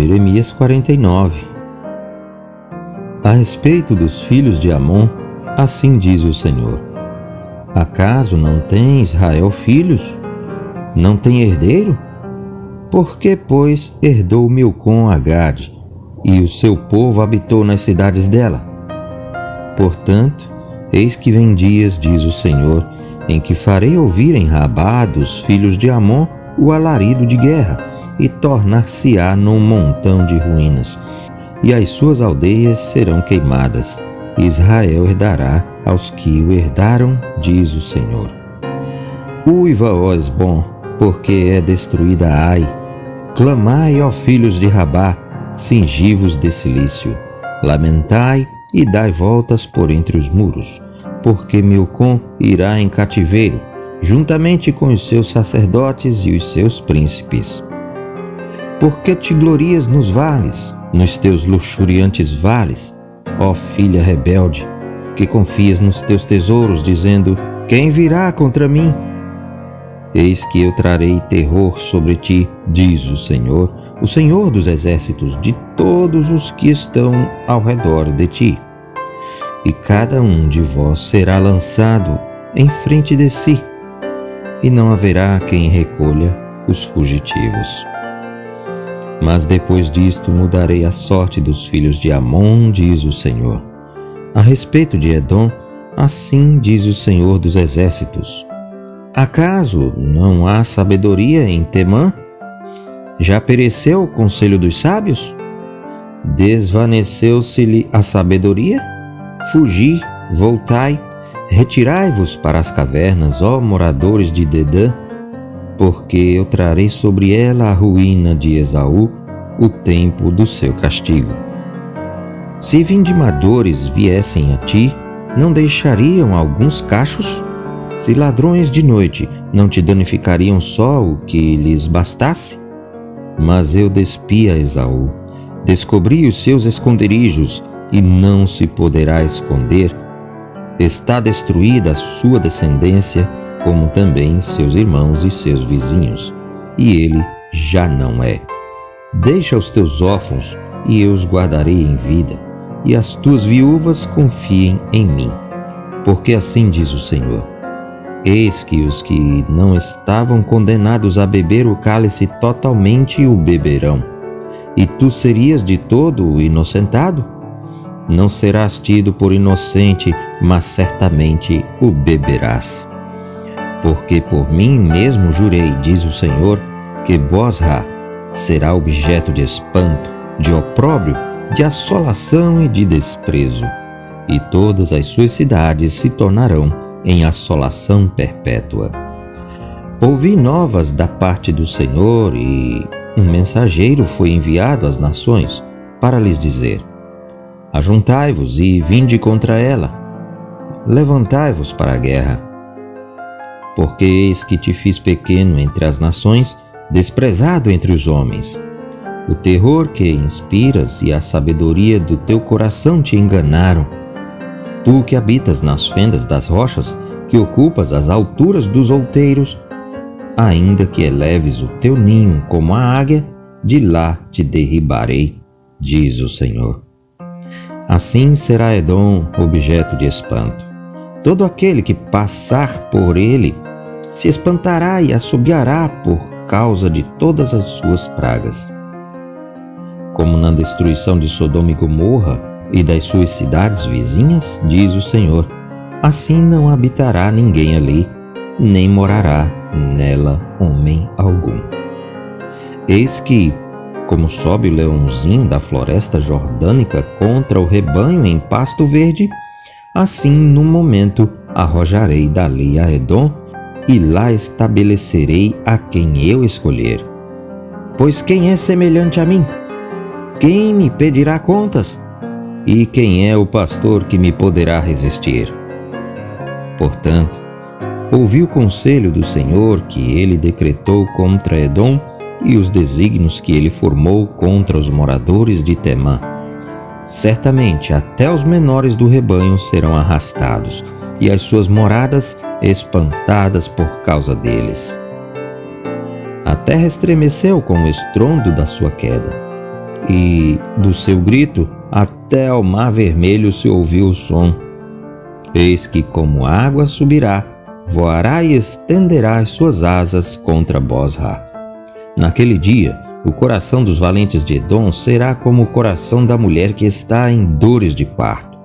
Jeremias 49. A respeito dos filhos de Amon, assim diz o Senhor: acaso não tem Israel filhos? Não tem herdeiro? Por que, pois, herdou Milcom a Gade, e o seu povo habitou nas cidades dela? Portanto, eis que vem dias, diz o Senhor, em que farei ouvir em Rabá dos filhos de Amon o alarido de guerra, e tornar-se-á num montão de ruínas, e as suas aldeias serão queimadas. Israel herdará aos que o herdaram, diz o Senhor. Uiva, ó Esbom, porque é destruída Ai. Clamai, ó filhos de Rabá, cingivos de cilício. Lamentai e dai voltas por entre os muros, porque Milcom irá em cativeiro, juntamente com os seus sacerdotes e os seus príncipes. Por que te glorias nos vales, nos teus luxuriantes vales, ó filha rebelde, que confias nos teus tesouros, dizendo: quem virá contra mim? Eis que eu trarei terror sobre ti, diz o Senhor dos exércitos, de todos os que estão ao redor de ti. E cada um de vós será lançado em frente de si, e não haverá quem recolha os fugitivos. Mas depois disto mudarei a sorte dos filhos de Amon, diz o Senhor. A respeito de Edom, assim diz o Senhor dos exércitos: acaso não há sabedoria em Temã? Já pereceu o conselho dos sábios? Desvaneceu-se-lhe a sabedoria? Fugi, voltai, retirai-vos para as cavernas, ó moradores de Dedã, porque eu trarei sobre ela a ruína de Esaú, o tempo do seu castigo. Se vindimadores viessem a ti, não deixariam alguns cachos? Se ladrões de noite não te danificariam só o que lhes bastasse? Mas eu despi a Esaú, descobri os seus esconderijos, e não se poderá esconder. Está destruída a sua descendência, como também seus irmãos e seus vizinhos, e ele já não é. Deixa os teus órfãos, e eu os guardarei em vida, e as tuas viúvas confiem em mim. Porque assim diz o Senhor: eis que os que não estavam condenados a beber o cálice totalmente o beberão, e tu serias de todo inocentado? Não serás tido por inocente, mas certamente o beberás. Porque por mim mesmo jurei, diz o Senhor, que Bosra será objeto de espanto, de opróbrio, de assolação e de desprezo, e todas as suas cidades se tornarão em assolação perpétua. Ouvi novas da parte do Senhor, e um mensageiro foi enviado às nações para lhes dizer: ajuntai-vos e vinde contra ela, levantai-vos para a guerra. Porque eis que te fiz pequeno entre as nações, desprezado entre os homens. O terror que inspiras e a sabedoria do teu coração te enganaram. Tu que habitas nas fendas das rochas, que ocupas as alturas dos outeiros, ainda que eleves o teu ninho como a águia, de lá te derribarei, diz o Senhor. Assim será Edom objeto de espanto. Todo aquele que passar por ele se espantará e assobiará por causa de todas as suas pragas. Como na destruição de Sodoma e Gomorra e das suas cidades vizinhas, diz o Senhor, assim não habitará ninguém ali, nem morará nela homem algum. Eis que, como sobe o leãozinho da floresta jordânica contra o rebanho em pasto verde, assim no momento arrojarei dali a Edom, e lá estabelecerei a quem eu escolher. Pois quem é semelhante a mim? Quem me pedirá contas? E quem é o pastor que me poderá resistir? Portanto, ouvi o conselho do Senhor que ele decretou contra Edom e os desígnios que ele formou contra os moradores de Temã. Certamente até os menores do rebanho serão arrastados, e as suas moradas espantadas por causa deles. A terra estremeceu com o estrondo da sua queda. e do seu grito até ao mar vermelho se ouviu o som. Eis que como água subirá, voará e estenderá as suas asas contra Bosra. Naquele dia, o coração dos valentes de Edom será como o coração da mulher que está em dores de parto.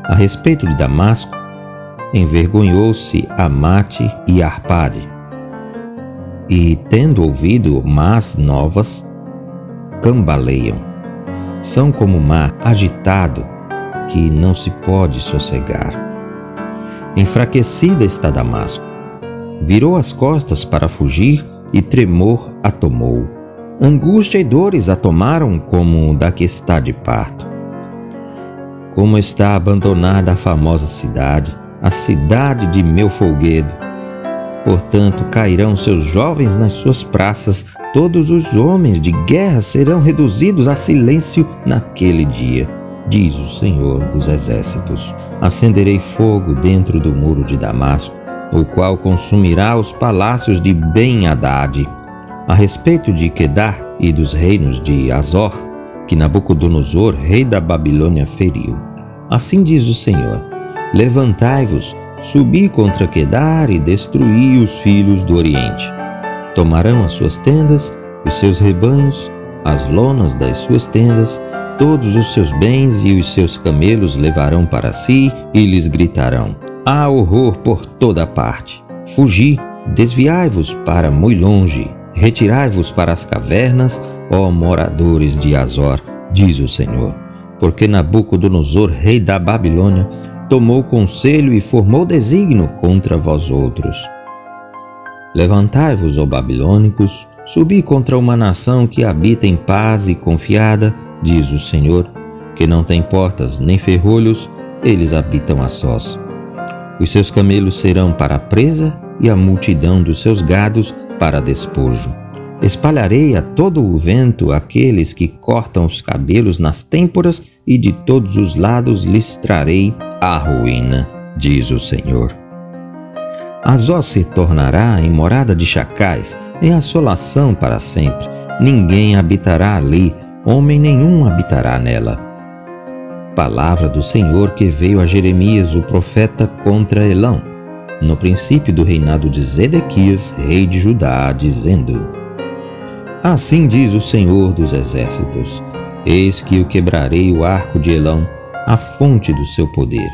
A respeito de Damasco, envergonhou-se Amate e Arpade, e, tendo ouvido más novas, cambaleiam. São como o mar agitado, que não se pode sossegar. Enfraquecida está Damasco, virou as costas para fugir, e tremor a tomou. Angústia e dores a tomaram como da que está de parto. Como está abandonada a famosa cidade, a cidade de meu folguedo. Portanto, cairão seus jovens nas suas praças, todos os homens de guerra serão reduzidos a silêncio naquele dia, diz o Senhor dos Exércitos. Acenderei fogo dentro do muro de Damasco, o qual consumirá os palácios de Ben-Hadad. A respeito de Quedar e dos reinos de Azor, que Nabucodonosor, rei da Babilônia, feriu. Assim diz o Senhor: levantai-vos, subi contra Quedar e destruí os filhos do Oriente. Tomarão as suas tendas, os seus rebanhos, as lonas das suas tendas, todos os seus bens e os seus camelos levarão para si e lhes gritarão: há horror por toda parte. Fugi, desviai-vos para muito longe, retirai-vos para as cavernas, ó moradores de Azor, diz o Senhor. Porque Nabucodonosor, rei da Babilônia, tomou conselho e formou desígnio contra vós outros. Levantai-vos, ó babilônicos, subi contra uma nação que habita em paz e confiada, diz o Senhor, que não tem portas nem ferrolhos, eles habitam a sós. Os seus camelos serão para a presa e a multidão dos seus gados para despojo. Espalharei a todo o vento aqueles que cortam os cabelos nas têmporas e de todos os lados lhes trarei a ruína, diz o Senhor. Azor se tornará em morada de chacais, em assolação para sempre. Ninguém habitará ali, homem nenhum habitará nela. Palavra do Senhor que veio a Jeremias, o profeta, contra Elão, no princípio do reinado de Zedequias, rei de Judá, dizendo: assim diz o Senhor dos Exércitos: eis que eu quebrarei o arco de Elão, a fonte do seu poder.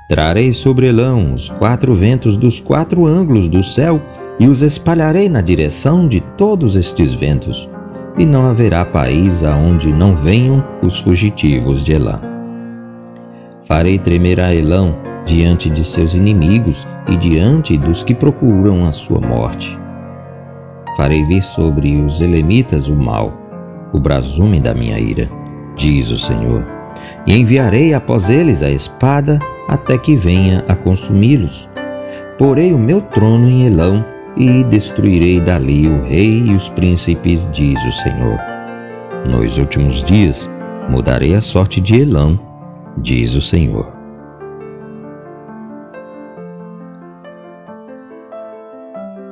Trarei sobre Elão os 4 ventos dos 4 ângulos do céu e os espalharei na direção de todos estes ventos, e não haverá país aonde não venham os fugitivos de Elã. Farei tremer a Elão diante de seus inimigos e diante dos que procuram a sua morte. Farei vir sobre os elemitas o mal, o brasume da minha ira, diz o Senhor. E enviarei após eles a espada até que venha a consumi-los. Porei o meu trono em Elão e destruirei dali o rei e os príncipes, diz o Senhor. Nos últimos dias mudarei a sorte de Elão, diz o Senhor.